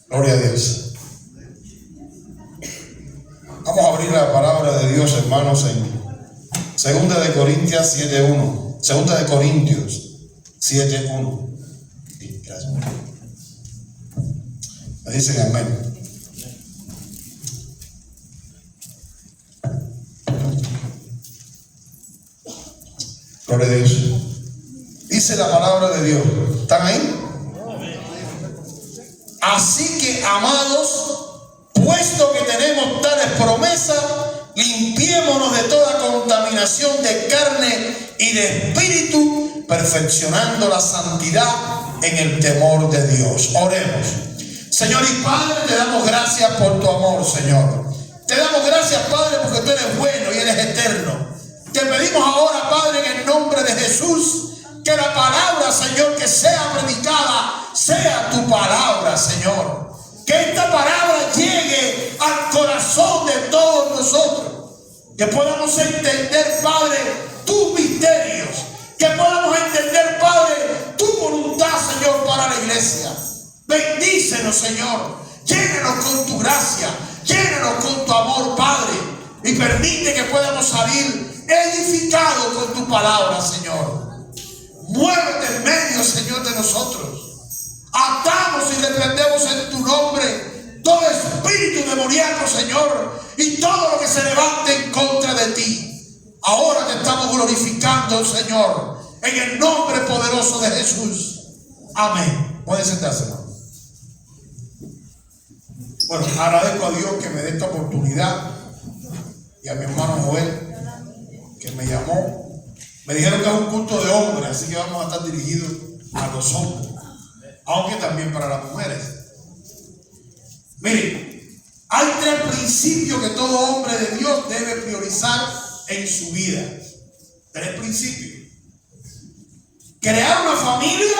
Gloria a Dios. Vamos a abrir la palabra de Dios, hermanos, en 2 de Corintios 7:1. 2 de Corintios 7:1. Sí, gracias. Me dicen amén. Gloria a Dios. Dice la palabra de Dios. ¿Están ahí? Así que, amados, puesto que tenemos tales promesas, limpiémonos de toda contaminación de carne y de espíritu, perfeccionando la santidad en el temor de Dios. Oremos. Señor y Padre, te damos gracias por tu amor, Señor. Te damos gracias, Padre, porque tú eres bueno y eres eterno. Te pedimos ahora, Padre, en el nombre de Jesús, que la palabra, Señor, que sea predicada, sea tu palabra, Señor. Que esta palabra llegue al corazón de todos nosotros. Que podamos entender, Padre, tus misterios. Que podamos entender, Padre, tu voluntad, Señor, para la iglesia. Bendícenos, Señor. Llénanos con tu gracia. Llénanos con tu amor, Padre. Y permite que podamos salir edificados con tu palabra, Señor. Muévete en medio, Señor, de nosotros. Atamos y reprendemos en tu nombre todo espíritu demoníaco, Señor, y todo lo que se levante en contra de ti. Ahora te estamos glorificando, Señor, en el nombre poderoso de Jesús. Amén. Pueden sentarse, hermano. Bueno, agradezco a Dios que me dé esta oportunidad y a mi hermano Joel que me llamó. Me dijeron que es un culto de hombres, así que vamos a estar dirigidos a los hombres, aunque también para las mujeres. Miren, hay 3 principios que todo hombre de Dios debe priorizar en su vida. 3 principios. Crear una familia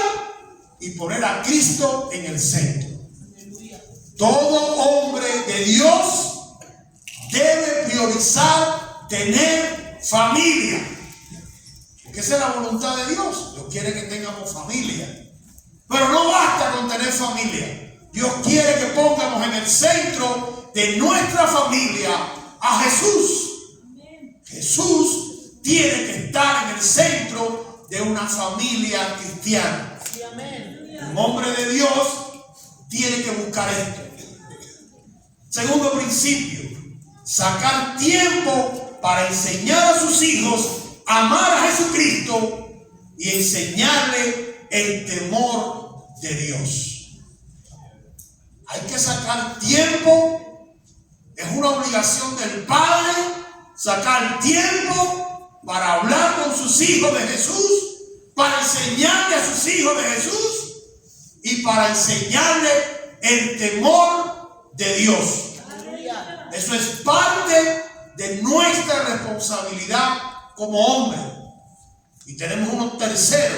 y poner a Cristo en el centro. Todo hombre de Dios debe priorizar tener familia. Porque esa es la voluntad de Dios. Dios quiere que tengamos familia. Pero no basta con tener familia. Dios quiere que pongamos en el centro de nuestra familia a Jesús. Jesús tiene que estar en el centro de una familia cristiana. Un hombre de Dios tiene que buscar esto. Segundo principio, sacar tiempo para enseñar a sus hijos a amar a Jesucristo y enseñarle el temor de Dios. Hay que sacar tiempo, es una obligación del Padre sacar tiempo para hablar con sus hijos de Jesús, para enseñarle a sus hijos de Jesús y para enseñarle el temor de Dios. Eso es parte de nuestra responsabilidad como hombre. Y tenemos uno tercero: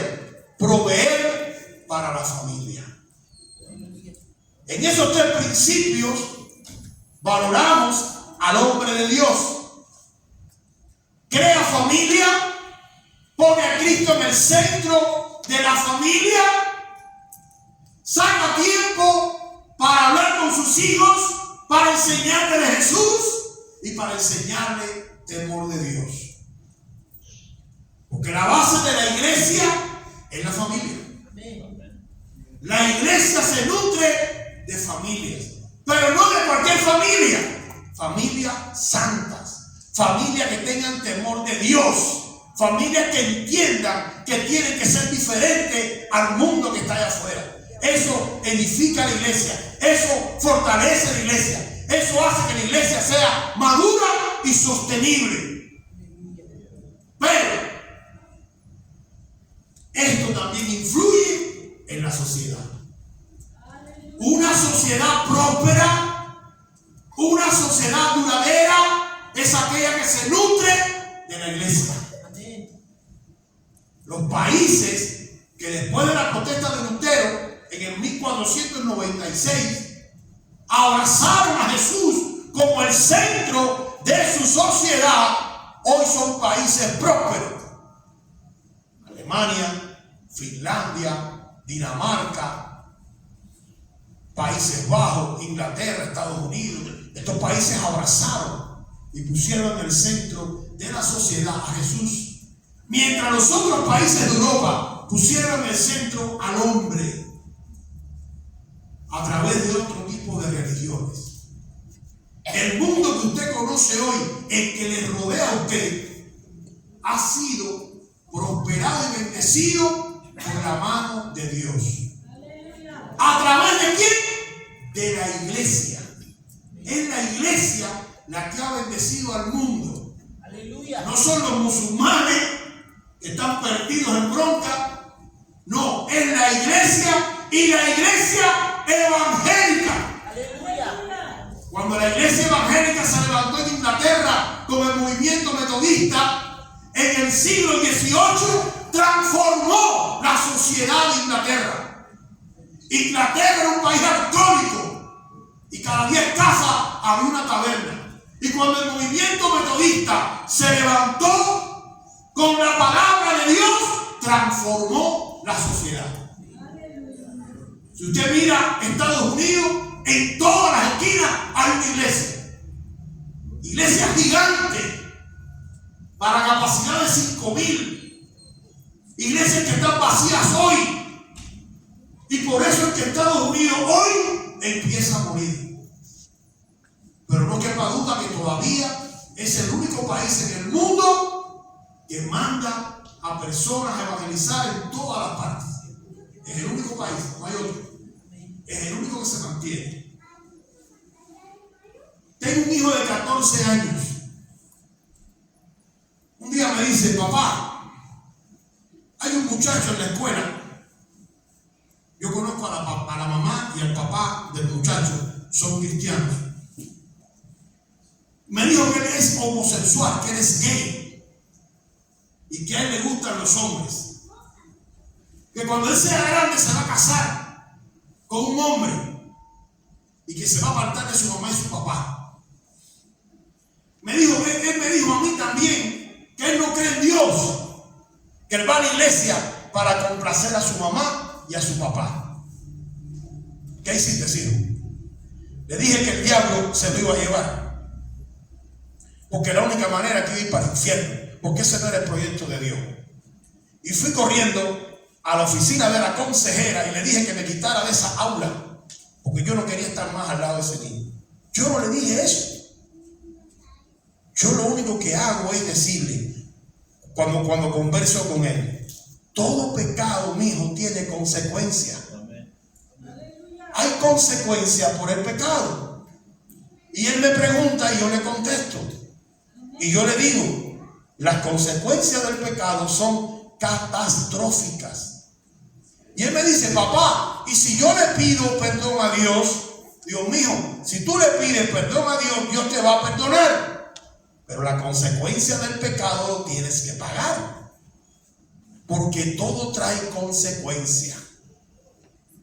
proveer para la familia. En esos 3 principios valoramos al hombre de Dios. Crea familia, pone a Cristo en el centro de la familia, saca tiempo para hablar con sus hijos, para enseñarle de Jesús y para enseñarle temor de Dios. Porque la base de la iglesia es la familia. La iglesia se nutre de familias, pero no de cualquier familia. Familias santas, familias que tengan temor de Dios, familias que entiendan que tienen que ser diferentes al mundo que está allá afuera. Eso edifica la iglesia, eso fortalece la iglesia, eso hace que la iglesia sea madura y sostenible. Pero esto también influye en la sociedad. Una sociedad próspera, una sociedad duradera, es aquella que se nutre de la iglesia. Los países que después de la protesta de Lutero en el 1496 abrazaron a Jesús como el centro de su sociedad, hoy son países prósperos. Alemania, Finlandia, Dinamarca, Países Bajos, Inglaterra, Estados Unidos, estos países abrazaron y pusieron en el centro de la sociedad a Jesús, mientras los otros países de Europa pusieron en el centro al hombre a través de otro tipo de religiones. El mundo que usted conoce hoy, el que le rodea a usted, ha sido prosperado y bendecido por la mano de Dios. ¿A través de quién? De la iglesia. Es la iglesia la que ha bendecido al mundo. Aleluya. No son los musulmanes que están perdidos en bronca. No, es la iglesia y la iglesia evangélica. Aleluya. Cuando la iglesia evangélica se levantó en Inglaterra con el movimiento metodista, en el siglo XVIII transformó la sociedad de Inglaterra. Inglaterra era un país alcohólico y cada 10 casas había una taberna. Y cuando el movimiento metodista se levantó con la palabra de Dios, transformó la sociedad. Si usted mira Estados Unidos, en todas las esquinas hay una iglesia. Iglesia gigante para capacidad de 5,000. Iglesias que están vacías hoy. Y por eso es que Estados Unidos hoy empieza a morir. Pero no quepa duda que todavía es el único país en el mundo que manda a personas a evangelizar en todas las partes. Es el único país, no hay otro. Es el único que se mantiene. Tengo un hijo de 14 años. Un día me dice: papá, hay un muchacho en la escuela. Yo conozco a la mamá y al papá del muchacho, son cristianos. Me dijo que él es homosexual, que él es gay y que a él le gustan los hombres. Que cuando él sea grande se va a casar con un hombre y que se va a apartar de su mamá y su papá. Él me dijo a mí también que él no cree en Dios, que él va a la iglesia para complacer a su mamá y a su papá. ¿Qué hiciste, hijo? Le dije que el diablo se lo iba a llevar, porque la única manera que iba a ir para el infierno, porque ese no era el proyecto de Dios. Y fui corriendo a la oficina de la consejera y le dije que me quitara de esa aula, porque yo no quería estar más al lado de ese niño. Yo no le dije eso. Yo lo único que hago es decirle, cuando converso con él: todo pecado, mi hijo, tiene consecuencias. Hay consecuencias por el pecado. Y él me pregunta y yo le contesto. Y yo le digo: las consecuencias del pecado son catastróficas. Y él me dice: papá, y si yo le pido perdón a Dios, Dios mío, si tú le pides perdón a Dios, Dios te va a perdonar. Pero la consecuencia del pecado lo tienes que pagar. Porque todo trae consecuencia.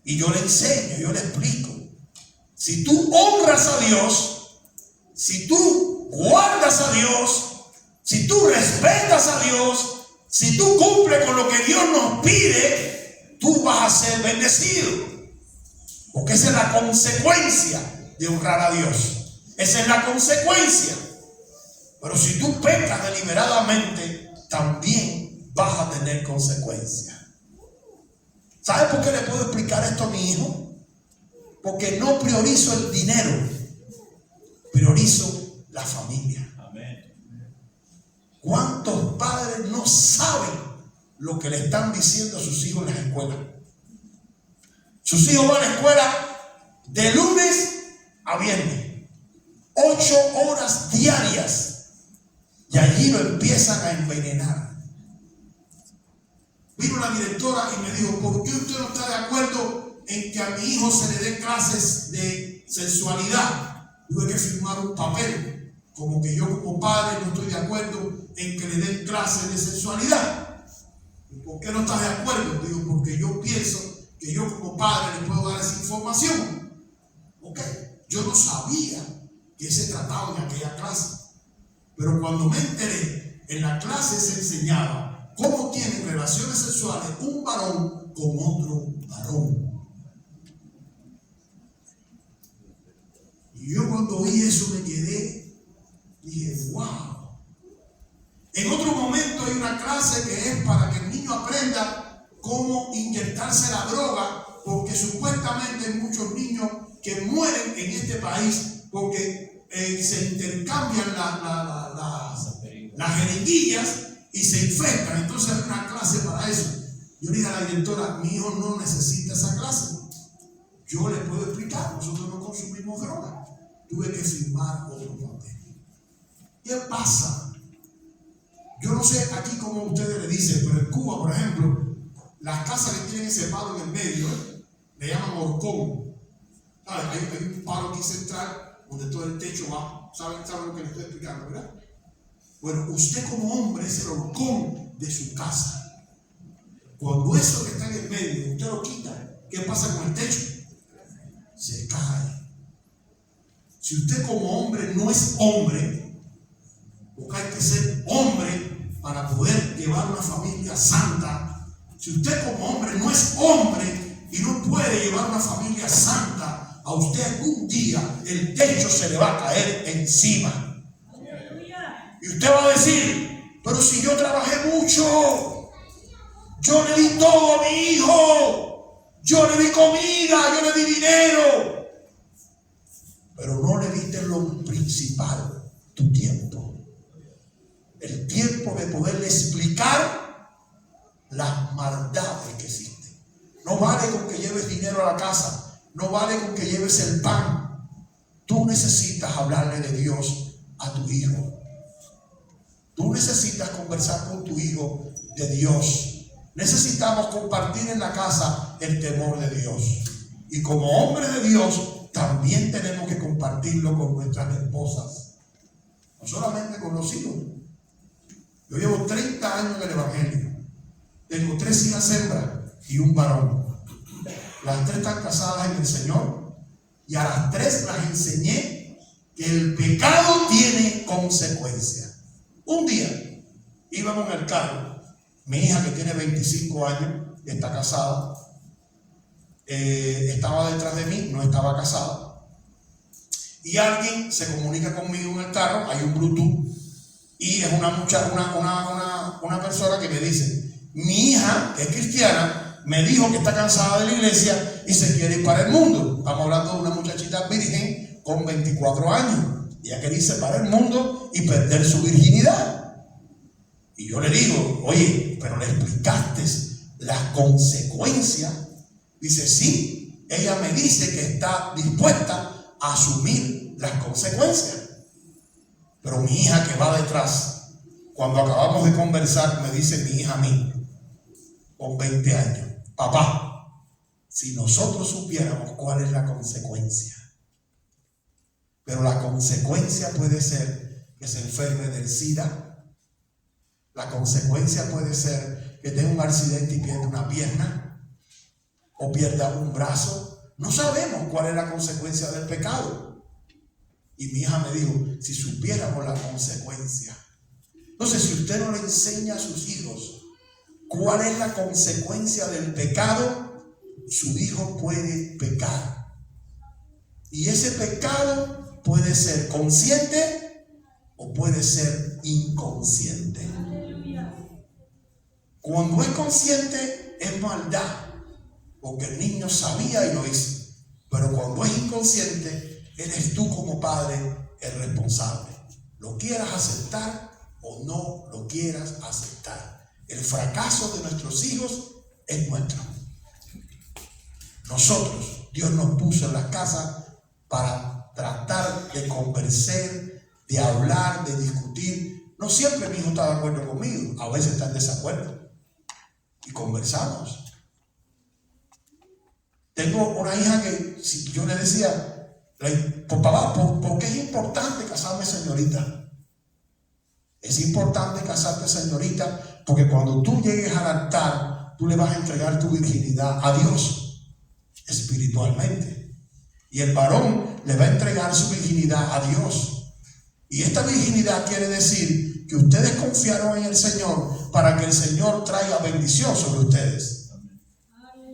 Y yo le enseño, yo le explico. Si tú honras a Dios, si tú guardas a Dios, si tú respetas a Dios, si tú cumples con lo que Dios nos pide, tú vas a ser bendecido. Porque esa es la consecuencia de honrar a Dios. Esa es la consecuencia. Pero si tú pecas deliberadamente, también vas a tener consecuencias. ¿Sabe por qué le puedo explicar esto a mi hijo? Porque no priorizo el dinero, priorizo la familia. Amén. ¿Cuántos padres no saben lo que le están diciendo a sus hijos en las escuelas? Sus hijos van a la escuela de lunes a viernes, 8 horas diarias, y allí lo empiezan a envenenar. Vino la directora y me dijo: ¿por qué usted no está de acuerdo en que a mi hijo se le dé clases de sensualidad? Tuve que firmar un papel, como que yo como padre no estoy de acuerdo en que le den clases de sensualidad. ¿Y por qué no estás de acuerdo? Digo: porque yo pienso que yo como padre le puedo dar esa información. Ok, yo no sabía que se trataba en aquella clase, pero cuando me enteré, en la clase se enseñaba cómo tienen relaciones sexuales un varón con otro varón. Y yo cuando vi eso me quedé, dije, wow. En otro momento hay una clase que es para que el niño aprenda cómo inyectarse la droga, porque supuestamente hay muchos niños que mueren en este país porque se intercambian las jeringuillas y se infectan. Entonces hay una clase para eso. Yo le dije a la directora, mi hijo no necesita esa clase. Yo le puedo explicar, nosotros no consumimos droga. Tuve que firmar otro papel. ¿Qué pasa? Yo no sé aquí cómo ustedes le dicen, pero en Cuba, por ejemplo, las casas que tienen ese palo en el medio, le llaman horcón. Hay un palo aquí central donde todo el techo va. ¿Saben lo que les estoy explicando, verdad? Bueno, usted como hombre es el horcón de su casa. Cuando eso que está en el medio, usted lo quita, ¿qué pasa con el techo? Se cae. Si usted como hombre no es hombre, porque hay que ser hombre para poder llevar una familia santa. Si usted como hombre no es hombre y no puede llevar una familia santa, a usted algún día el techo se le va a caer encima. Y usted va a decir, pero si yo trabajé mucho, yo le di todo a mi hijo, yo le di comida, yo le di dinero, pero no le diste lo principal, tu tiempo. El tiempo de poderle explicar las maldades que existen. No vale con que lleves dinero a la casa, no vale con que lleves el pan. Tú necesitas hablarle de Dios a tu hijo. Tú necesitas conversar con tu hijo de Dios. Necesitamos compartir en la casa el temor de Dios. Y como hombres de Dios, también tenemos que compartirlo con nuestras esposas. No solamente con los hijos. Yo llevo 30 años en el Evangelio. Tengo 3 hijas hembras y un varón. Las 3 están casadas en el Señor. Y a las 3 las enseñé que el pecado tiene consecuencias. Un día íbamos en el carro. Mi hija, que tiene 25 años, está casada, estaba detrás de mí, no estaba casada. Y alguien se comunica conmigo en el carro, hay un Bluetooth, y es una persona que me dice, mi hija, que es cristiana, me dijo que está cansada de la iglesia y se quiere ir para el mundo. Estamos hablando de una muchachita virgen con 24 años. Ella quería irse para el mundo y perder su virginidad. Y yo le digo, oye, pero le explicaste las consecuencias. Dice, sí, ella me dice que está dispuesta a asumir las consecuencias. Pero mi hija que va detrás, cuando acabamos de conversar, me dice mi hija a mí, con 20 años, papá, si nosotros supiéramos cuál es la consecuencia. Pero la consecuencia puede ser que se enferme del SIDA. La consecuencia puede ser que tenga un accidente y pierda una pierna o pierda un brazo. No sabemos cuál es la consecuencia del pecado. Y mi hija me dijo, si supiéramos la consecuencia. Entonces, si usted no le enseña a sus hijos cuál es la consecuencia del pecado, su hijo puede pecar. Y ese pecado puede ser consciente o puede ser inconsciente. Cuando es consciente es maldad, porque el niño sabía y lo hizo. Pero cuando es inconsciente, eres tú como padre el responsable. Lo quieras aceptar o no lo quieras aceptar. El fracaso de nuestros hijos es nuestro. Nosotros, Dios nos puso en las casas para tratar de conversar, de hablar, de discutir. No siempre mi hijo está de acuerdo conmigo, a veces está en desacuerdo. Y conversamos. Tengo una hija que, si yo le decía, papá, ¿por qué es importante casarme, señorita? Es importante casarte, señorita, porque cuando tú llegues al altar, tú le vas a entregar tu virginidad a Dios, espiritualmente. Y el varón le va a entregar su virginidad a Dios. Y esta virginidad quiere decir que ustedes confiaron en el Señor para que el Señor traiga bendición sobre ustedes.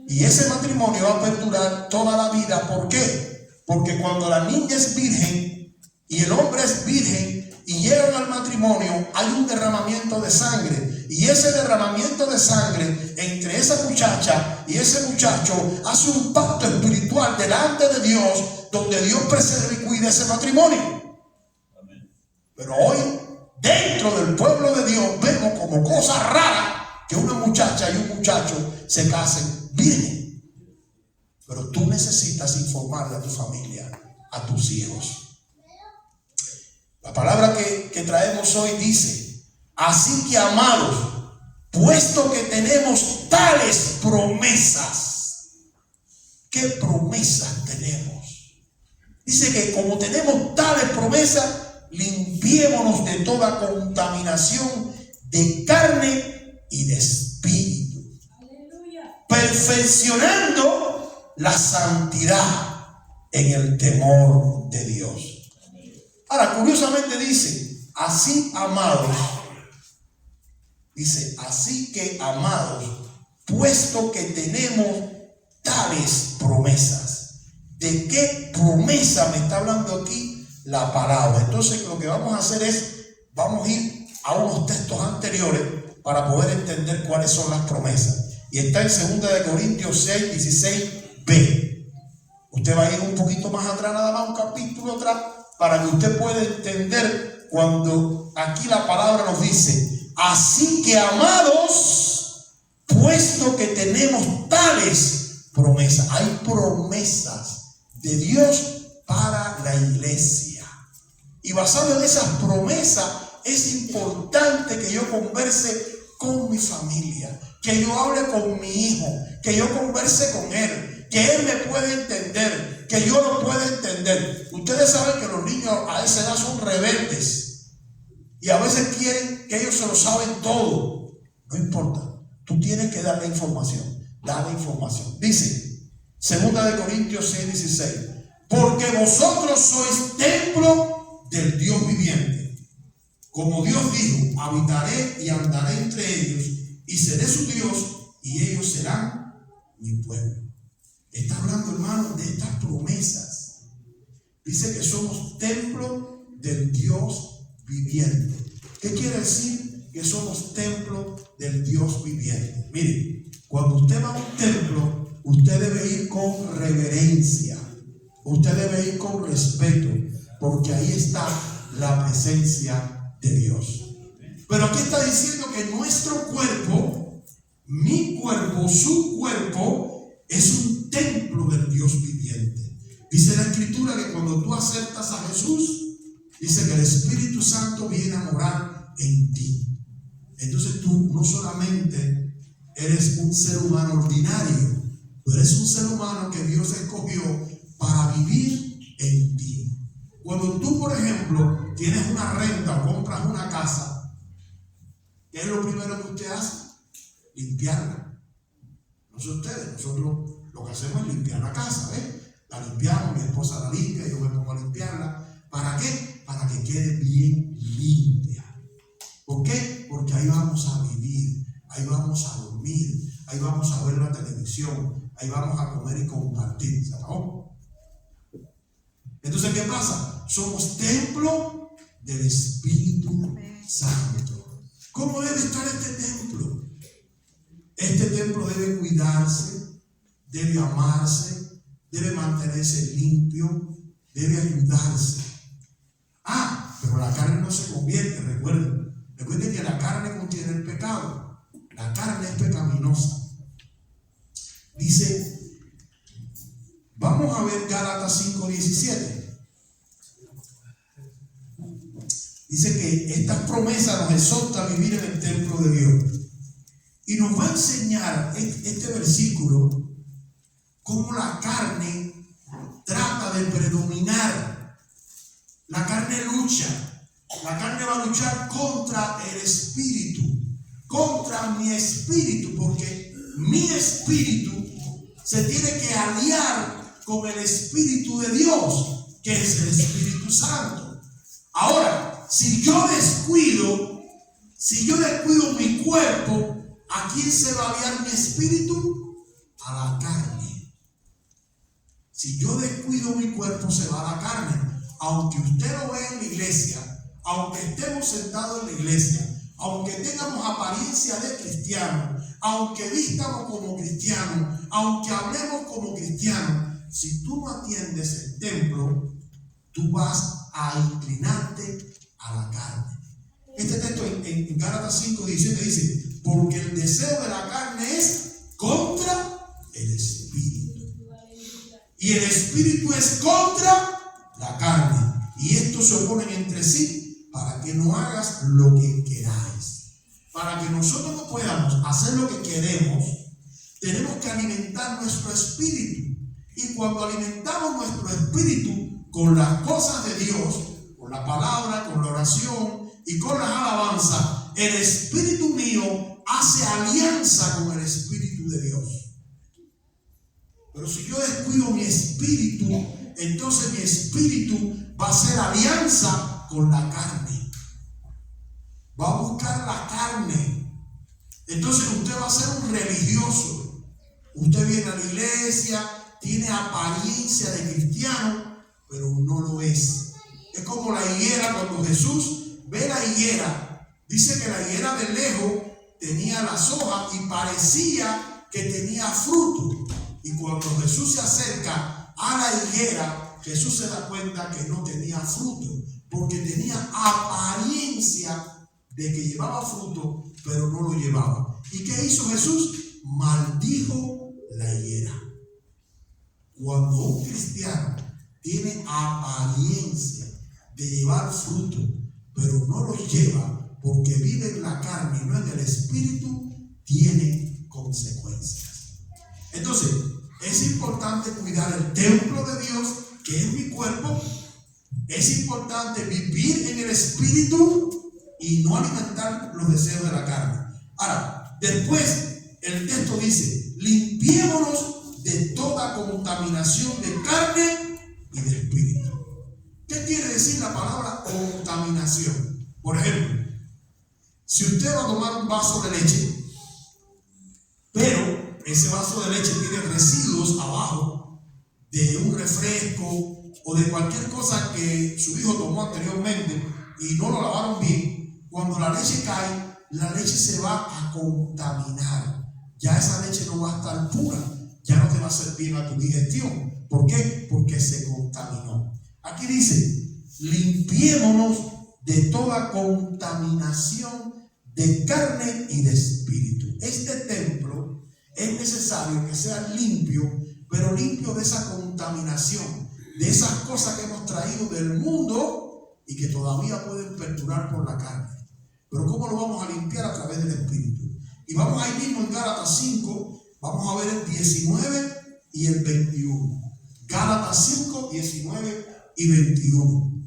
Y ese matrimonio va a perdurar toda la vida. ¿Por qué? Porque cuando la niña es virgen y el hombre es virgen y llegan al matrimonio, hay un derramamiento de sangre. Y ese derramamiento de sangre entre esa muchacha y ese muchacho hace un pacto espiritual delante de Dios, donde Dios preserva y cuida ese matrimonio. Pero hoy, dentro del pueblo de Dios, vemos como cosa rara que una muchacha y un muchacho se casen virgen. Pero tú necesitas informarle a tu familia, a tus hijos. La palabra que traemos hoy dice: así que, amados, puesto que tenemos tales promesas. ¿Qué promesas tenemos? Dice que como tenemos tales promesas, limpiémonos de toda contaminación de carne y de espíritu. Aleluya. Perfeccionando la santidad en el temor de Dios. Ahora, curiosamente dice: así, amados. Dice: así que, amados, puesto que tenemos tales promesas. ¿De qué promesa me está hablando aquí la palabra? Entonces, lo que vamos a hacer es, vamos a ir a unos textos anteriores para poder entender cuáles son las promesas. Y está en 2 Corintios 6, 16b. Usted va a ir un poquito más atrás, nada más un capítulo atrás, para que usted pueda entender cuando aquí la palabra nos dice: así que, amados, puesto que tenemos tales promesas. Hay promesas de Dios para la iglesia. Y basado en esas promesas, es importante que yo converse con mi familia, que yo hable con mi hijo, que yo converse con él, que él me pueda entender, que yo lo pueda entender. Ustedes saben que los niños a esa edad son rebeldes y a veces quieren que ellos se lo saben todo. No importa, tú tienes que darle información. Dice 2 Corintios 6, 16: porque vosotros sois templo del Dios viviente. Como Dios dijo: habitaré y andaré entre ellos, y seré su Dios, y ellos serán mi pueblo. Está hablando, hermano, de estas promesas. Dice que somos templo del Dios viviente. ¿Qué quiere decir? Que somos templo del Dios viviente. Mire, cuando usted va a un templo, usted debe ir con reverencia. Usted debe ir con respeto, porque ahí está la presencia de Dios. Pero aquí está diciendo que nuestro cuerpo, mi cuerpo, su cuerpo, es un templo del Dios viviente. Dice la Escritura que cuando tú aceptas a Jesús, dice que el Espíritu Santo viene a morar en ti. Entonces tú no solamente eres un ser humano ordinario, tú eres un ser humano que Dios escogió para vivir en ti. Cuando tú, por ejemplo, tienes una renta o compras una casa, ¿qué es lo primero que usted hace? Limpiarla. No sé ustedes, nosotros lo que hacemos es limpiar la casa, ¿ves? La limpiamos, mi esposa la limpia, yo me pongo a limpiarla. ¿Para qué? Para que quede bien limpia. ¿Por qué? Porque ahí vamos a vivir, ahí vamos a dormir, ahí vamos a ver la televisión, ahí vamos a comer y compartir, ¿sabes? Entonces, ¿qué pasa? Somos templo del Espíritu Santo. ¿Cómo debe estar este templo? Este templo debe cuidarse, debe amarse, debe mantenerse limpio, debe ayudarse. Pero la carne no se convierte, recuerden. Recuerden que la carne contiene el pecado. La carne es pecaminosa. Dice, vamos a ver Gálatas 5:17. Dice que estas promesas nos exhortan a vivir en el templo de Dios. Y nos va a enseñar este versículo cómo la carne trata de predominar. La carne lucha. La carne va a luchar contra el espíritu, contra mi espíritu, porque mi espíritu se tiene que aliar con el Espíritu de Dios, que es el Espíritu Santo. Ahora, si yo descuido mi cuerpo, ¿a quién se va a aliar mi espíritu? A la carne. Si yo descuido mi cuerpo, se va la carne. Aunque usted lo vea en la iglesia, aunque estemos sentados en la iglesia, aunque tengamos apariencia de cristianos, aunque vistamos como cristianos, aunque hablemos como cristianos, si tú no atiendes el templo, tú vas a inclinarte a la carne. Este texto en Gálatas 5:17 dice: porque el deseo de la carne es contra el espíritu, y el espíritu es contra la carne, y estos se oponen entre sí para que no hagas lo que queráis. Para que nosotros no podamos hacer lo que queremos, tenemos que alimentar nuestro espíritu. Y cuando alimentamos nuestro espíritu con las cosas de Dios, con la palabra, con la oración y con las alabanzas, el espíritu mío hace alianza con el espíritu de Dios. Pero si yo descuido mi espíritu, entonces mi espíritu va a hacer alianza con la carne. Va a buscar la carne. Entonces usted va a ser un religioso. Usted viene a la iglesia, tiene apariencia de cristiano, pero no lo es. Es como la higuera. Cuando Jesús ve la higuera, dice que la higuera de lejos tenía las hojas y parecía que tenía fruto. Y cuando Jesús se acerca a la higuera, Jesús se da cuenta que no tenía fruto, porque tenía apariencia de que llevaba fruto, pero no lo llevaba. ¿Y qué hizo Jesús? Maldijo la higuera. Cuando un cristiano tiene apariencia de llevar fruto, pero no lo lleva porque vive en la carne y no en el espíritu, tiene consecuencias. Entonces, es importante cuidar el templo de Dios, que es mi cuerpo. Es importante vivir en el espíritu y no alimentar los deseos de la carne. Ahora, después el texto dice: limpiémonos de toda contaminación de carne y de espíritu. ¿Qué quiere decir la palabra contaminación? Por ejemplo, si usted va a tomar un vaso de leche, pero ese vaso de leche tiene residuos abajo de un refresco o de cualquier cosa que su hijo tomó anteriormente y no lo lavaron bien, cuando la leche cae, la leche se va a contaminar. Ya esa leche no va a estar pura, ya no te va a hacer bien a tu digestión. ¿Por qué? Porque se contaminó. Aquí dice: limpiémonos de toda contaminación de carne y de espíritu. Este templo es necesario que sea limpio, pero limpio de esa contaminación, de esas cosas que hemos traído del mundo y que todavía pueden perdurar por la carne. Pero ¿cómo lo vamos a limpiar? A través del espíritu. Y vamos ahí mismo en Gálatas 5, vamos a ver el 19 y el 21. Gálatas 5, 19 y 21.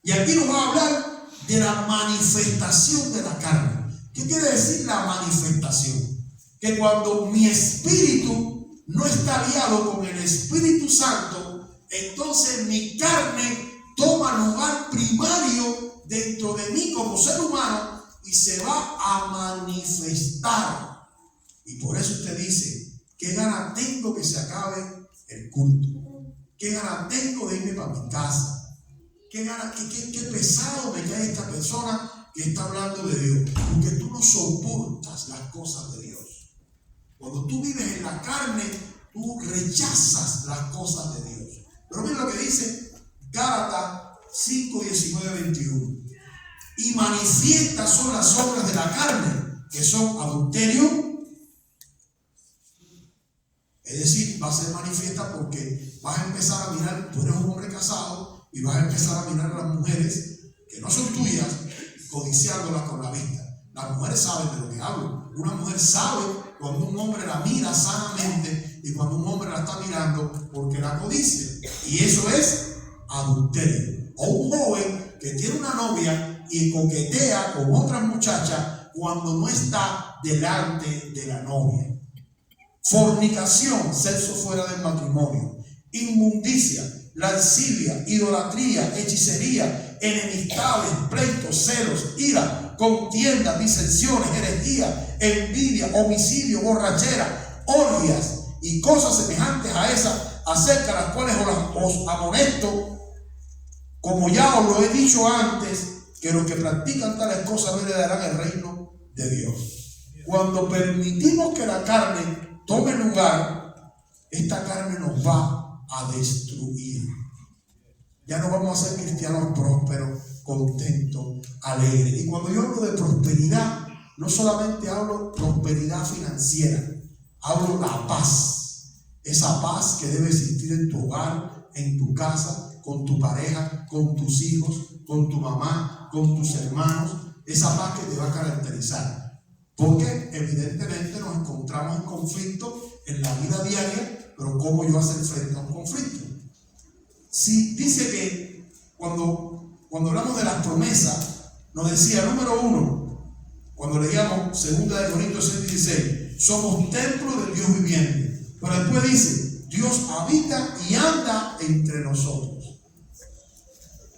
Y aquí nos va a hablar de la manifestación de la carne. ¿Qué quiere decir la manifestación? Que cuando mi espíritu no está aliado con el Espíritu Santo, entonces mi carne toma lugar primario dentro de mí como ser humano y se va a manifestar. Y por eso usted dice: ¿qué gana tengo que se acabe el culto? ¿Qué gana tengo de irme para mi casa? ¿Qué pesado me cae esta persona que está hablando de Dios? Porque tú no soportas las cosas de Dios. Cuando tú vives en la carne, tú rechazas las cosas de Dios. Pero mira lo que dice Gálatas 5, 19, 21. Y manifiestas son las obras de la carne, que son adulterio. Es decir, va a ser manifiesta porque vas a empezar a mirar, tú eres un hombre casado, y vas a empezar a mirar a las mujeres que no son tuyas, codiciándolas con la vista. Las mujeres saben de lo que hablo. Una mujer sabe cuando un hombre la mira sanamente y cuando un hombre la está mirando porque la codicia. Y eso es adulterio. O un joven que tiene una novia y coquetea con otras muchachas cuando no está delante de la novia. Fornicación, sexo fuera del matrimonio. Inmundicia, lascivia, idolatría, hechicería, enemistades, pleitos, celos, ira, contiendas, disensiones, herejía, envidia, homicidio, borrachera, orgias y cosas semejantes a esas, acerca de las cuales os amonesto, como ya os lo he dicho antes, que los que practican tales cosas no heredarán el reino de Dios. Cuando permitimos que la carne tome lugar, esta carne nos va a destruir. Ya no vamos a ser cristianos prósperos, contentos, alegres. Y cuando yo hablo de prosperidad, no solamente hablo prosperidad financiera, hablo la paz. Esa paz que debe existir en tu hogar, en tu casa, con tu pareja, con tus hijos, con tu mamá, con tus hermanos. Esa paz que te va a caracterizar. Porque evidentemente nos encontramos en conflicto en la vida diaria, pero ¿cómo yo hacer frente a un conflicto? Si dice que cuando hablamos de las promesas, nos decía, número 1, cuando leíamos 2 de Corintios 6:16, somos templo del Dios viviente. Pero después dice, Dios habita y anda entre nosotros.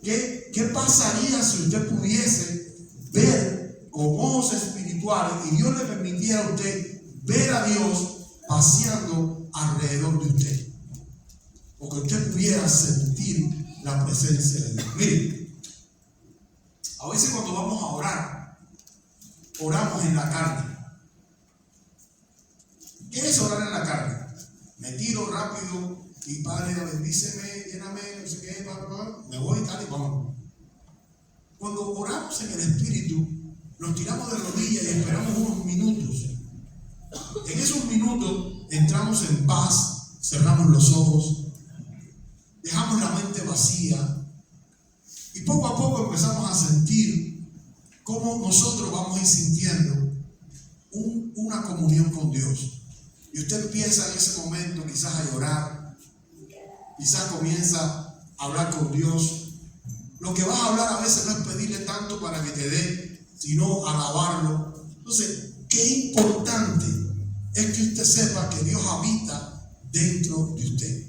¿Qué pasaría si usted pudiese ver con ojos espirituales y Dios le permitiera a usted ver a Dios paseando alrededor de usted? O que usted pudiera sentir la presencia de Dios. Miren, a veces cuando vamos a orar, oramos en la carne. ¿Qué es orar en la carne? Me tiro rápido y Padre, bendíceme, lléname, no sé qué, me voy y tal y vamos. Cuando oramos en el Espíritu, nos tiramos de rodillas y esperamos unos minutos. En esos minutos entramos en paz, cerramos los ojos, dejamos la mente vacía y poco a poco empezamos a sentir cómo nosotros vamos a ir sintiendo una comunión con Dios. Y usted empieza en ese momento quizás a llorar, quizás comienza a hablar con Dios. Lo que vas a hablar a veces no es pedirle tanto para que te dé, sino alabarlo. Entonces, qué importante es que usted sepa que Dios habita dentro de usted.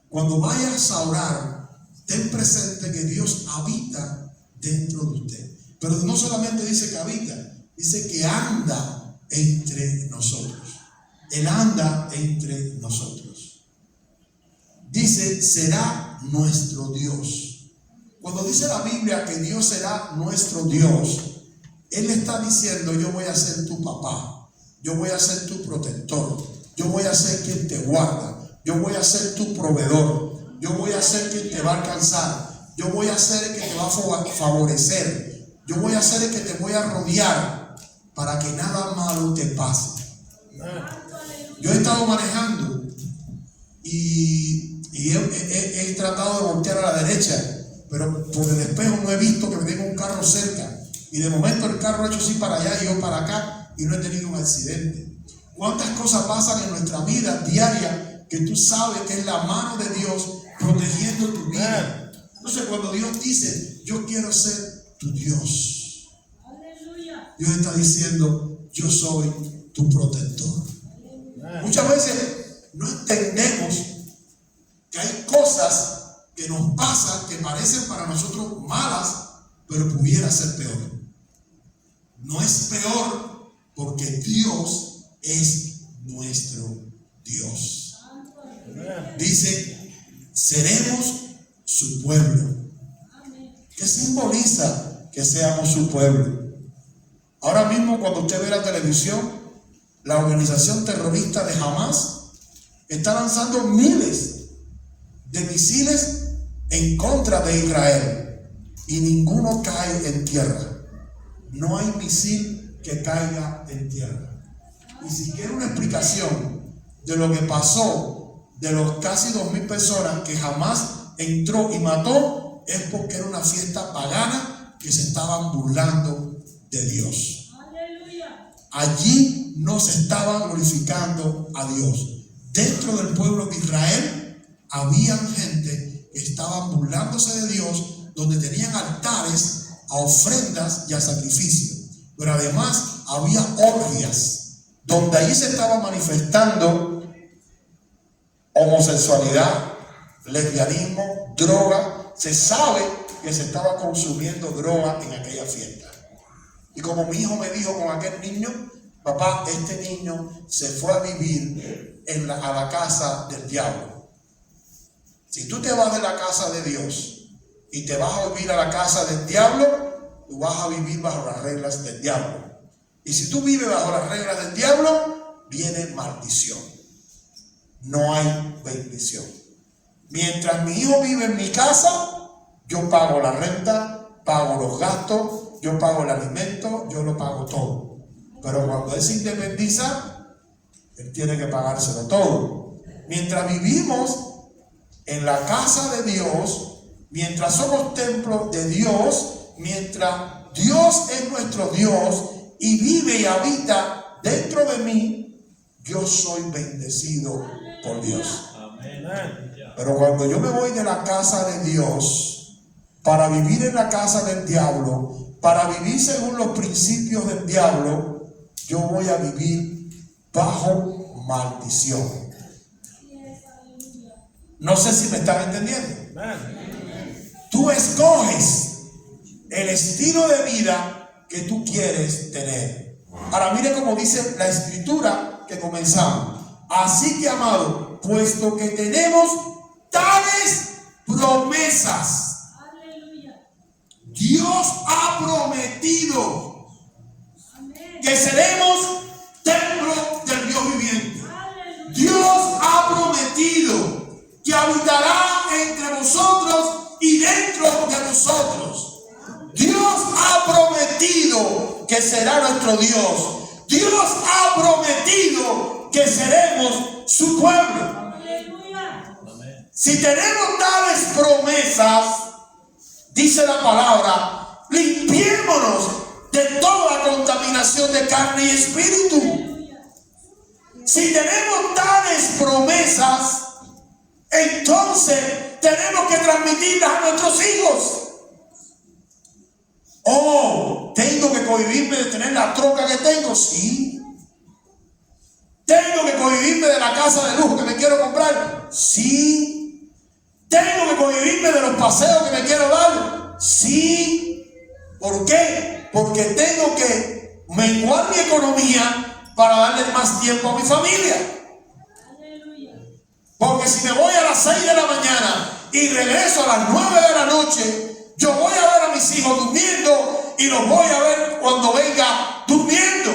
Cuando vayas a orar, ten presente que Dios habita dentro de usted. Pero no solamente dice que habita, dice que anda entre nosotros. Él anda entre nosotros. Dice, será nuestro Dios. Cuando dice la Biblia que Dios será nuestro Dios, Él está diciendo, yo voy a ser tu papá, yo voy a ser tu protector, yo voy a ser quien te guarda, yo voy a ser tu proveedor, yo voy a ser quien te va a alcanzar, yo voy a ser el que te va a favorecer, yo voy a ser el que te voy a rodear para que nada malo te pase. Yo he estado manejando y he tratado de voltear a la derecha, pero por el espejo no he visto que me tenga un carro cerca. Y de momento el carro ha hecho así para allá y yo para acá y no he tenido un accidente. ¿Cuántas cosas pasan en nuestra vida diaria que tú sabes que es la mano de Dios protegiendo tu vida? Entonces cuando Dios dice, yo quiero ser tu Dios, Dios está diciendo, yo soy tu protector. Muchas veces no entendemos que hay cosas que nos pasan que parecen para nosotros malas, pero pudiera ser peor. No es peor porque Dios es nuestro Dios. Dice, seremos su pueblo. ¿Qué simboliza que seamos su pueblo? Ahora mismo cuando usted ve la televisión, la organización terrorista de Hamas está lanzando miles de misiles en contra de Israel y ninguno cae en tierra. No hay misil que caiga en tierra. Y si quiere una explicación de lo que pasó, de los casi 2,000 personas que Hamas entró y mató, es porque era una fiesta pagana que se estaban burlando de Dios. Allí no se estaban glorificando a Dios. Dentro del pueblo de Israel había gente que estaban burlándose de Dios, donde tenían altares a ofrendas y a sacrificios. Pero además había orgias, donde allí se estaba manifestando homosexualidad, lesbianismo, droga. Se sabe que se estaba consumiendo droga en aquella fiesta. Y como mi hijo me dijo con aquel niño, papá, este niño se fue a vivir a la casa del diablo. Si tú te vas de la casa de Dios y te vas a vivir a la casa del diablo, tú vas a vivir bajo las reglas del diablo. Y si tú vives bajo las reglas del diablo, viene maldición. No hay bendición. Mientras mi hijo vive en mi casa, yo pago la renta, pago los gastos, yo pago el alimento, yo lo pago todo. Pero cuando él se independiza, él tiene que pagárselo todo. Mientras vivimos en la casa de Dios, mientras somos templos de Dios, mientras Dios es nuestro Dios y vive y habita dentro de mí, yo soy bendecido por Dios. Pero cuando yo me voy de la casa de Dios para vivir en la casa del diablo, para vivir según los principios del diablo, yo voy a vivir bajo maldición. No sé si me están entendiendo. Tú escoges el estilo de vida que tú quieres tener. Ahora mire cómo dice la escritura que comenzamos. Así que, amado, puesto que tenemos tales promesas, Dios ha prometido que seremos templo del Dios viviente. Dios ha prometido que habitará entre vosotros y dentro de nosotros. Dios ha prometido que será nuestro Dios. Dios ha prometido que seremos su pueblo. Si tenemos tales promesas, dice la palabra, limpiémonos de toda contaminación de carne y espíritu. Si tenemos tales promesas, entonces tenemos que transmitirlas a nuestros hijos. Oh, ¿tengo que cohibirme de tener la troca que tengo? Sí. ¿Tengo que cohibirme de la casa de lujo que me quiero comprar? Sí. ¿Tengo que cohibirme de los paseos que me quiero dar? Sí. ¿Por qué? Porque tengo que menguar mi economía para darle más tiempo a mi familia. Porque si me voy a las 6 de la mañana y regreso a las 9 de la noche, yo voy a ver a mis hijos durmiendo y los voy a ver cuando venga durmiendo.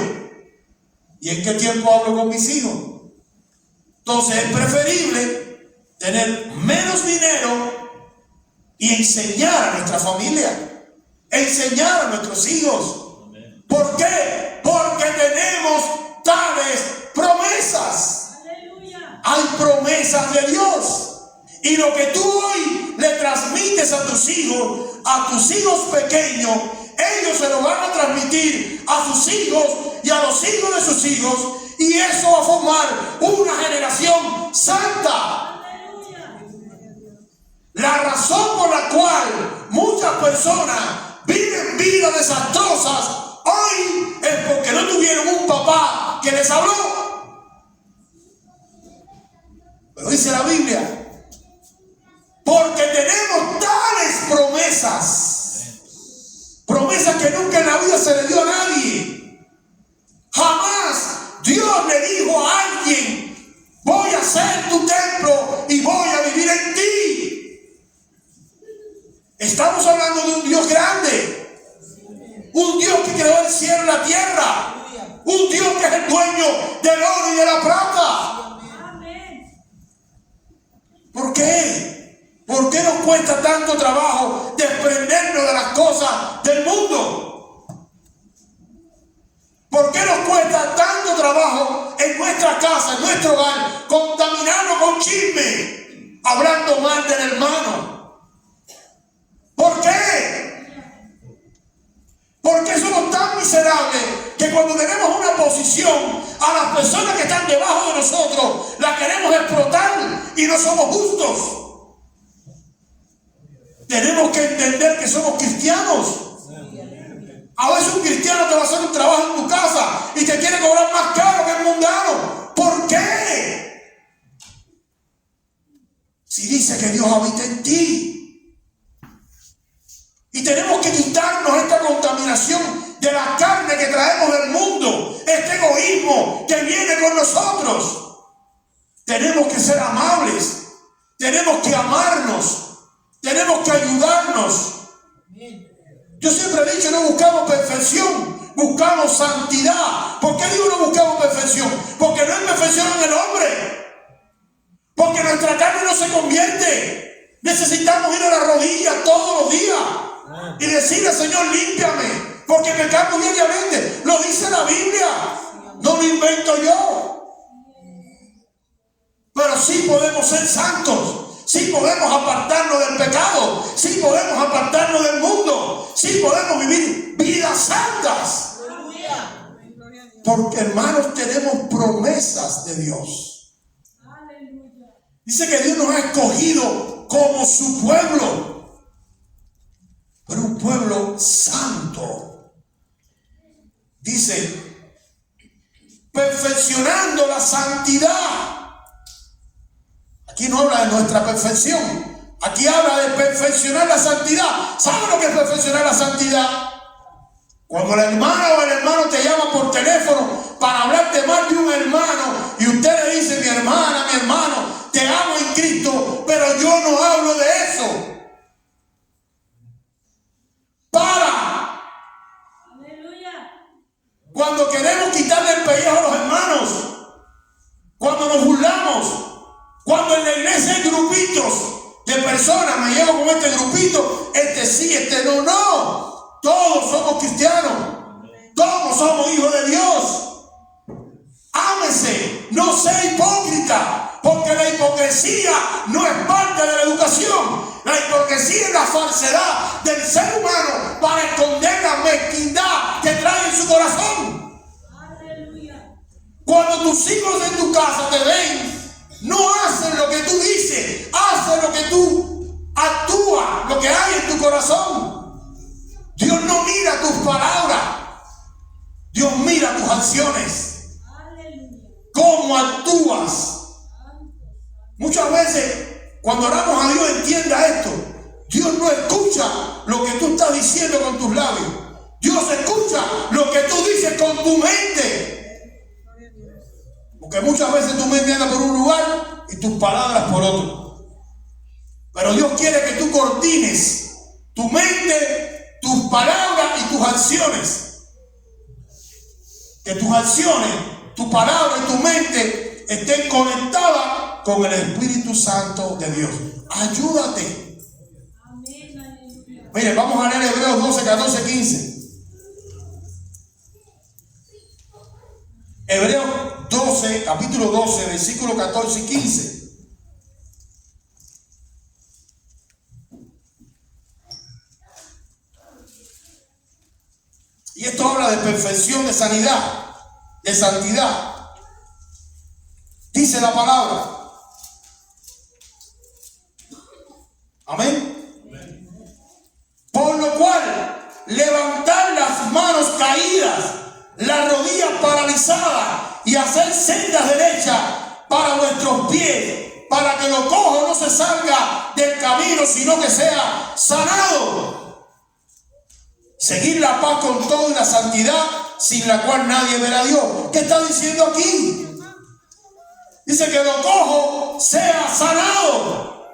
¿Y en qué tiempo hablo con mis hijos? Entonces es preferible tener menos dinero y enseñar a nuestra familia, enseñar a nuestros hijos. ¿Por qué? Porque tenemos tales promesas. Hay promesas de Dios. Y lo que tú hoy le transmites a tus hijos pequeños, ellos se lo van a transmitir a sus hijos y a los hijos de sus hijos. Y eso va a formar una generación santa. La razón por la cual muchas personas viven vidas desastrosas hoy es porque no tuvieron un papá que les habló. Pero dice la Biblia, porque tenemos tales promesas, promesas que nunca en la vida se le dio a nadie. Jamás Dios le dijo a alguien, voy a ser tu templo y voy a vivir en ti. Estamos hablando de un Dios grande, un Dios que creó el cielo y la tierra, un Dios que es el dueño del oro y de la plata. ¿Por qué? ¿Por qué nos cuesta tanto trabajo desprendernos de las cosas del mundo? ¿Por qué nos cuesta tanto trabajo en nuestra casa, en nuestro hogar, contaminarnos con chisme, hablando mal del hermano? ¿Por qué? Porque somos tan miserables que cuando tenemos una posición, a las personas que están debajo de nosotros las queremos explotar y no somos justos. Tenemos que entender que somos cristianos. A veces un cristiano te va a hacer un trabajo en tu casa y te quiere cobrar más caro que el mundano. ¿Por qué? Si dice que Dios habita en ti. Y tenemos que quitarnos esta contaminación de la carne que traemos del mundo, este egoísmo que viene con nosotros. Tenemos que ser amables, tenemos que amarnos, tenemos que ayudarnos. Yo siempre he dicho, no buscamos perfección, buscamos santidad. ¿Por qué digo no buscamos perfección? Porque no hay perfección en el hombre. Porque nuestra carne no se convierte. Necesitamos ir a la rodilla todos los días y decirle, Señor, límpiame, porque pecamos diariamente. Lo dice la Biblia, no lo invento yo. Pero sí podemos ser santos, sí podemos apartarnos del pecado, sí podemos apartarnos del mundo, sí podemos vivir vidas santas. Porque, hermanos, tenemos promesas de Dios. Dice que Dios nos ha escogido como su pueblo, pero un pueblo santo. Dice, perfeccionando la santidad. Aquí no habla de nuestra perfección, aquí habla de perfeccionar la santidad. ¿Sabe lo que es perfeccionar la santidad? Cuando la hermana o el hermano te llama por teléfono para hablarte mal de un hermano y usted le dice, mi hermana, mi hermano, te amo en Cristo, pero yo no hablo de eso. Para. Cuando queremos quitarle el pellejo a los hermanos, cuando nos burlamos, cuando en la iglesia hay grupitos de personas, me llevo con este grupito, este sí, este no, no. Todos somos cristianos, todos somos hijos de Dios. Ámese, no sea hipócrita, porque la hipocresía no es parte de la educación. La hipocresía es la falsedad del ser humano para esconder la mezquindad que trae en su corazón. Cuando tus hijos en tu casa te ven, no hacen lo que tú dices, hacen lo que tú actúas, lo que hay en tu corazón. Dios no mira tus palabras, Dios mira tus acciones. ¿Cómo actúas? Muchas veces, cuando oramos a Dios, entienda esto: Dios no escucha lo que tú estás diciendo con tus labios, Dios escucha lo que tú dices con tu mente. Porque muchas veces tu mente anda por un lugar y tus palabras por otro. Pero Dios quiere que tú coordines tu mente, tus palabras y tus acciones. Que tus acciones, tu palabra y tu mente estén conectadas con el Espíritu Santo de Dios. Ayúdate. Mire, vamos a leer Hebreos 12, 14, 15. Hebreos 12, capítulo 12, versículos 14 y 15. Y esto habla de perfección, de sanidad, de santidad. Dice la palabra. Amén. Por lo cual, levantad las manos caídas, las rodillas paralizadas y hacer sendas derechas para vuestros pies, para que lo cojo no se salga del camino, sino que sea sanado. Seguir la paz con todo y la santidad, sin la cual nadie verá a Dios. ¿Qué está diciendo aquí? Dice que lo cojo sea sanado.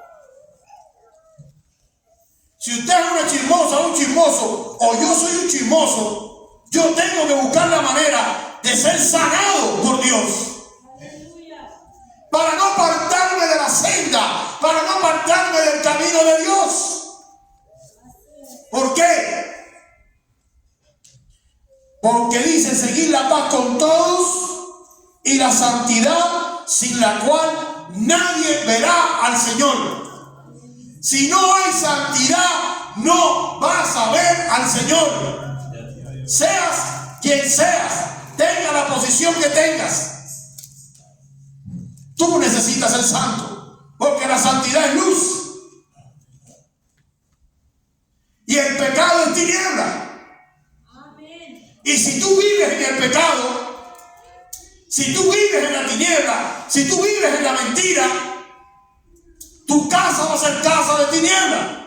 Si usted es una chismosa o un chismoso, o yo soy un chismoso, yo tengo que buscar la manera de ser sanado por Dios. Para no apartarme de la senda, para no apartarme del camino de Dios. ¿Por qué? Porque dice seguir la paz con todos y la santidad, sin la cual nadie verá al Señor. Si no hay santidad, no vas a ver al Señor. Seas quien seas, tenga la posición que tengas, tú necesitas ser santo, porque la santidad es luz y el pecado es tiniebla. Y si tú vives en el pecado, si tú vives en la tiniebla, si tú vives en la mentira, tu casa va a ser casa de tiniebla.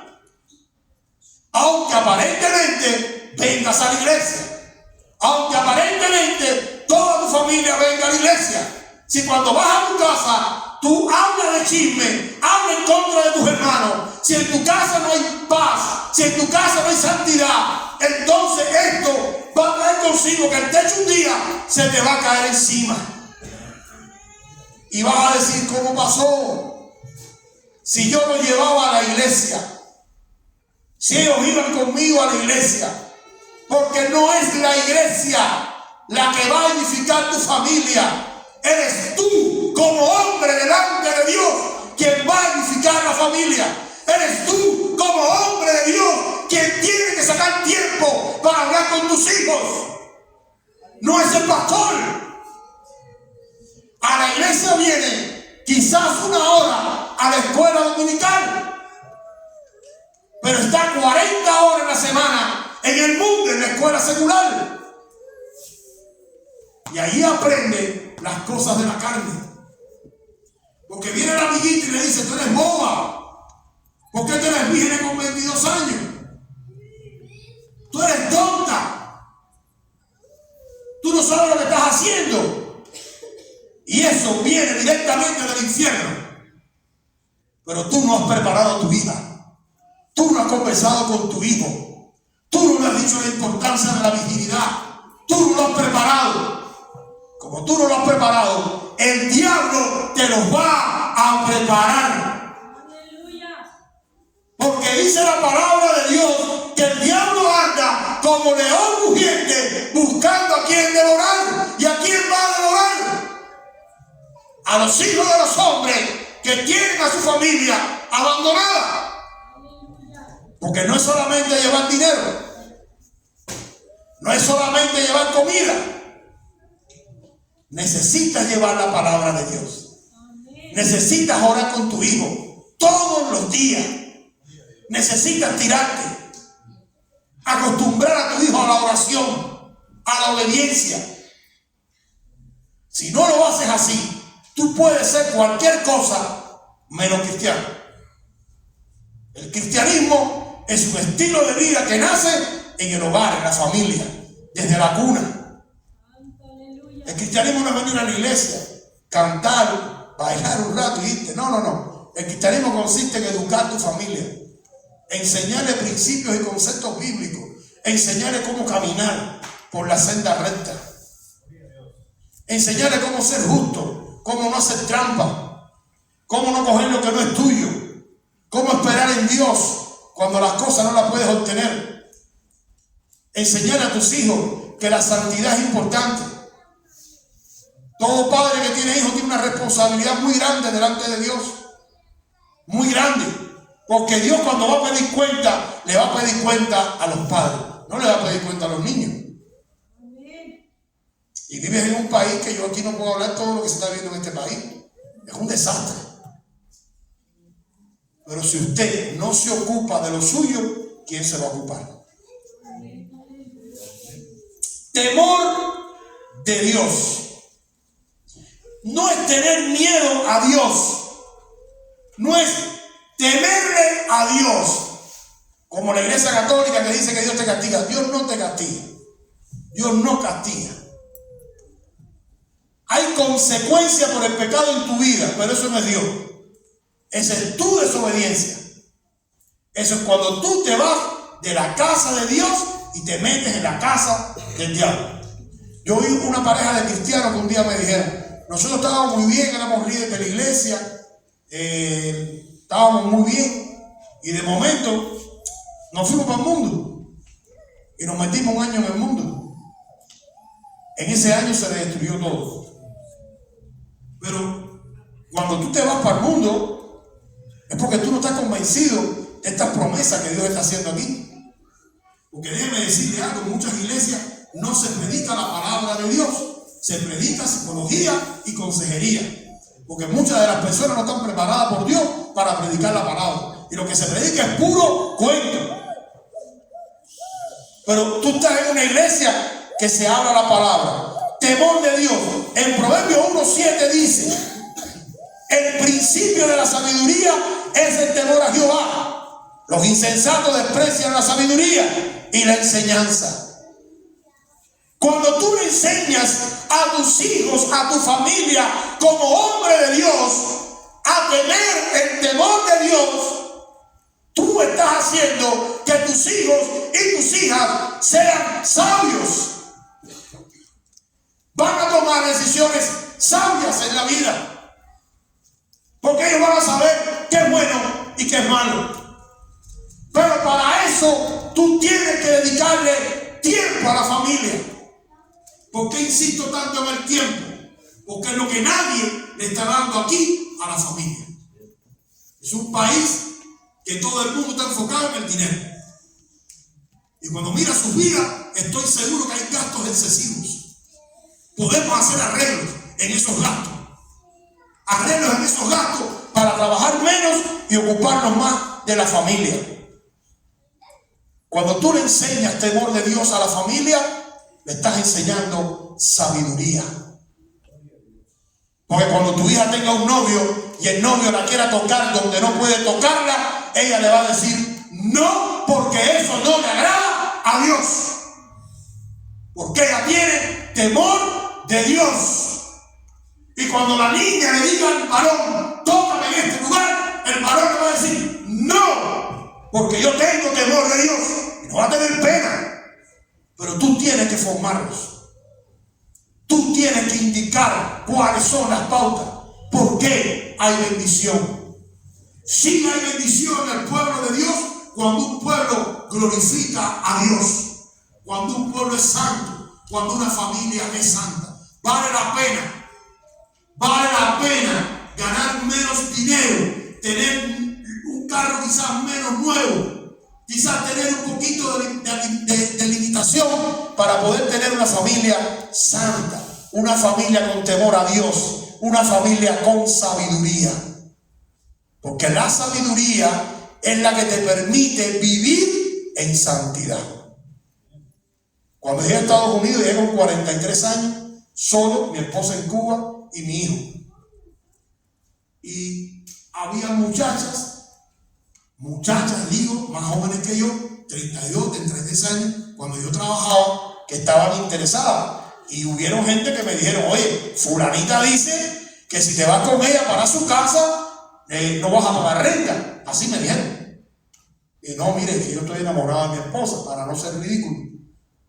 Aunque aparentemente vengas a la iglesia, aunque aparentemente toda tu familia venga a la iglesia. Si cuando vas a tu casa tú hablas de chisme, hablas en contra de tus hermanos, si en tu casa no hay paz, si en tu casa no hay santidad, entonces esto va a traer consigo que el techo un día se te va a caer encima. Y vas a decir, ¿cómo pasó? Si yo lo llevaba a la iglesia, si ellos iban conmigo a la iglesia, porque no es la iglesia la que va a edificar tu familia. Eres tú como hombre delante de Dios quien va a edificar la familia. Eres tú como hombre de Dios quien tiene que sacar tiempo para hablar con tus hijos. No es el pastor. A la iglesia viene quizás una hora a la escuela dominical, pero está 40 horas en la semana en el mundo, en la escuela secular. Y ahí aprende las cosas de la carne. Porque viene la amiguita y le dice, tú eres boba. ¿Por qué tú eres virgen con 22 años? Tú eres tonta. Tú no sabes lo que estás haciendo. Y eso viene directamente del infierno. Pero tú no has preparado tu vida. Tú no has conversado con tu hijo. Tú no le has dicho la importancia de la virginidad. Tú no lo has preparado. Como tú no lo has preparado, el diablo te lo va a preparar. ¡Aleluya! Porque dice la palabra de Dios que el diablo anda como león rugiente buscando a quien devorar. ¿Y a quién va a devorar? A los hijos de los hombres que tienen a su familia abandonada. Porque no es solamente llevar dinero, no es solamente llevar comida. Necesitas llevar la palabra de Dios. Necesitas orar con tu hijo todos los días. Necesitas tirarte, acostumbrar a tu hijo a la oración, a la obediencia. Si no lo haces así, tú puedes ser cualquier cosa menos cristiano. El cristianismo es un estilo de vida que nace en el hogar, en la familia, desde la cuna. El cristianismo no es venir a la iglesia, cantar, bailar un rato y irte. No, no, no. El cristianismo consiste en educar a tu familia, enseñarle principios y conceptos bíblicos, enseñarle cómo caminar por la senda recta, enseñarle cómo ser justo, cómo no hacer trampa, cómo no coger lo que no es tuyo, cómo esperar en Dios cuando las cosas no las puedes obtener. Enseñar a tus hijos que la santidad es importante. Todo padre que tiene hijos tiene una responsabilidad muy grande delante de Dios. Muy grande. Porque Dios cuando va a pedir cuenta, le va a pedir cuenta a los padres. No le va a pedir cuenta a los niños. Y vives en un país que yo aquí no puedo hablar todo lo que se está viendo en este país. Es un desastre. Pero si usted no se ocupa de lo suyo, ¿quién se va a ocupar? Temor de Dios. No es tener miedo a Dios. No es temerle a Dios. Como la iglesia católica que dice que Dios te castiga. Dios no te castiga. Dios no castiga. Hay consecuencias por el pecado en tu vida, pero eso no es Dios. Esa es tu desobediencia. Eso es cuando tú te vas de la casa de Dios y te metes en la casa del diablo. Yo vi una pareja de cristianos que un día me dijeron, nosotros estábamos muy bien, éramos líderes de la iglesia, estábamos muy bien, y de momento nos fuimos para el mundo y nos metimos un año en el mundo. En ese año se destruyó todo. Pero cuando tú te vas para el mundo es porque tú no estás convencido de estas promesas que Dios está haciendo aquí. Porque déjeme decirle algo, en muchas iglesias no se predica la palabra de Dios, se predica psicología y consejería. Porque muchas de las personas no están preparadas por Dios para predicar la palabra. Y lo que se predica es puro cuento. Pero tú estás en una iglesia que se habla la palabra. Temor de Dios. En Proverbios 1:7 dice, el principio de la sabiduría es el temor a Jehová. Los insensatos desprecian la sabiduría y la enseñanza. Cuando tú le enseñas a tus hijos, a tu familia, como hombre de Dios, a tener el temor de Dios, tú estás haciendo que tus hijos y tus hijas sean sabios. Van a tomar decisiones sabias en la vida, porque ellos van a saber qué es bueno y qué es malo. Pero para eso tú tienes que dedicarle tiempo a la familia. ¿Por qué insisto tanto en el tiempo? Porque es lo que nadie le está dando aquí a la familia. Es un país que todo el mundo está enfocado en el dinero. Y cuando mira sus vidas, estoy seguro que hay gastos excesivos. Podemos hacer arreglos en esos gastos. Arreglos en esos gastos para trabajar menos y ocuparnos más de la familia. Cuando tú le enseñas temor de Dios a la familia, le estás enseñando sabiduría. Porque cuando tu hija tenga un novio y el novio la quiera tocar donde no puede tocarla, ella le va a decir no, porque eso no le agrada a Dios. Porque ella tiene temor de Dios. Y cuando la niña le diga al varón, tócame en este lugar, el varón le va a decir no, porque yo tengo temor de Dios. Y no va a tener pena. Pero tú tienes que formarlos. Tú tienes que indicar cuáles son las pautas. ¿Por qué hay bendición? Sí hay bendición en el pueblo de Dios cuando un pueblo glorifica a Dios, cuando un pueblo es santo, cuando una familia es santa. Vale la pena ganar menos dinero, tener un carro quizás menos nuevo, quizás tener un poquito de limitación para poder tener una familia santa, una familia con temor a Dios, una familia con sabiduría. Porque la sabiduría es la que te permite vivir en santidad. Cuando llegué a Estados Unidos, llegué con 43 años, solo, mi esposa en Cuba y mi hijo. Y había muchachas, digo, más jóvenes que yo, 32, 33 años, cuando yo trabajaba, que estaban interesadas. Y hubieron gente que me dijeron, oye, fulanita dice que si te vas con ella para su casa, no vas a pagar renta. Así me dijeron. Y no, mire, que yo estoy enamorado de mi esposa, para no ser ridículo.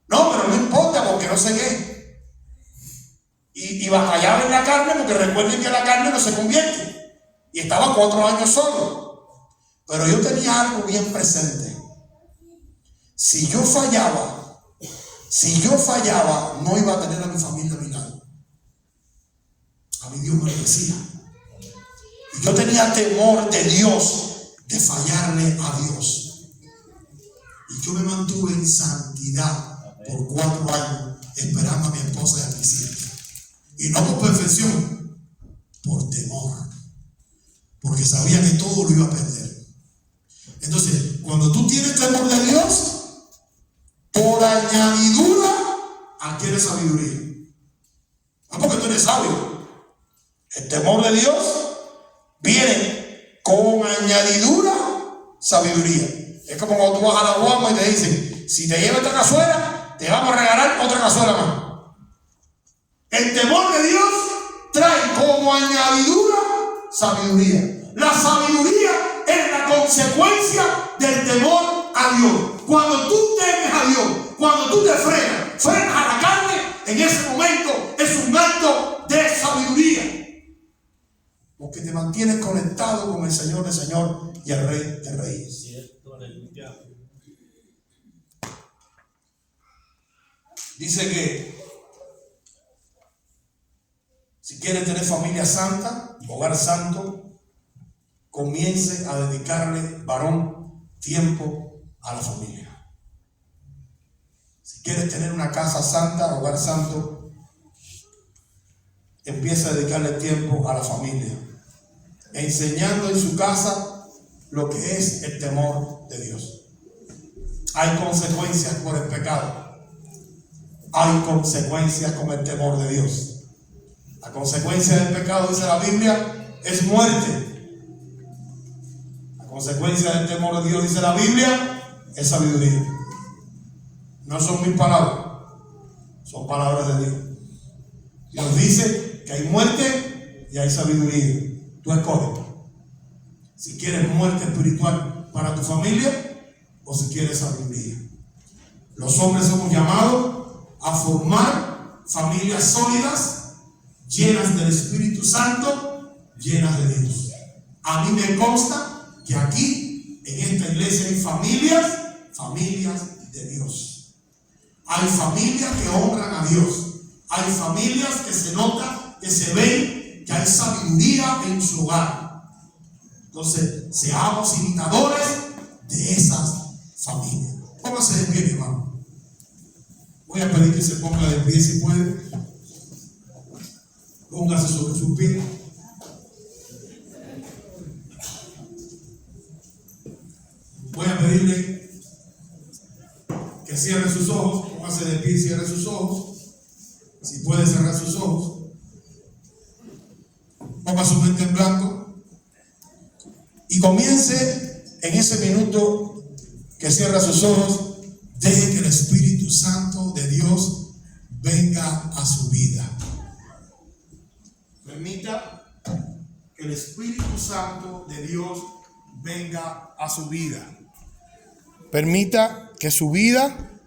No, pero no importa, porque no sé qué. Y batallaba en la carne, porque recuerden que la carne no se convierte. Y estaba 4 años solo. Pero yo tenía algo bien presente. Si yo fallaba, no iba a tener a mi familia a mi lado. A mí Dios me lo decía. Y yo tenía temor de Dios, de fallarle a Dios. Y yo me mantuve en santidad por 4 años, esperando a mi esposa y a mis hijos. Y no por perfección, por temor. Porque sabía que todo lo iba a perder. Entonces, cuando tú tienes temor de Dios, por añadidura adquieres sabiduría. No porque tú eres sabio. El temor de Dios viene con añadidura sabiduría. Es como cuando tú vas a la Walmart y te dicen, si te llevas esta cazuela, te vamos a regalar otra cazuela más. El temor de Dios trae como añadidura sabiduría. La sabiduría es la consecuencia del temor a Dios. Cuando tú temes a Dios, cuando tú te frenas a la carne, en ese momento es un acto de sabiduría. Porque te mantienes conectado con el Señor de Señor y el Rey de Reyes. Dice que si quieres tener familia santa, hogar santo, comience a dedicarle, varón, tiempo a la familia. Si quieres tener una casa santa, hogar santo, empieza a dedicarle tiempo a la familia, enseñando en su casa lo que es el temor de Dios. Hay consecuencias por el pecado. Hay consecuencias con el temor de Dios. La consecuencia del pecado, dice la Biblia, es muerte. La consecuencia del temor de Dios, dice la Biblia, es sabiduría. No son mis palabras, son palabras de Dios. Dios dice que hay muerte y hay sabiduría. Tú escoges si quieres muerte espiritual para tu familia o si quieres sabiduría. Los hombres somos llamados a formar familias sólidas, llenas del Espíritu Santo, llenas de Dios. A mí me consta que aquí, en esta iglesia, hay familias de Dios. Hay familias que honran a Dios. Hay familias que se nota, que se ven, que hay sabiduría en su hogar. Entonces, seamos imitadores de esas familias. Póngase de pie, mi hermano. Voy a pedir que se ponga de pie si puede. Póngase sobre su pie. Voy a pedirle que cierre sus ojos. Póngase de pie y cierre sus ojos. Si puede cerrar sus ojos. Ponga su mente en blanco. Y comience en ese minuto que cierra sus ojos. Deje que el Espíritu Santo de Dios venga a su vida. Permita que el Espíritu Santo de Dios venga a su vida. Permita que su vida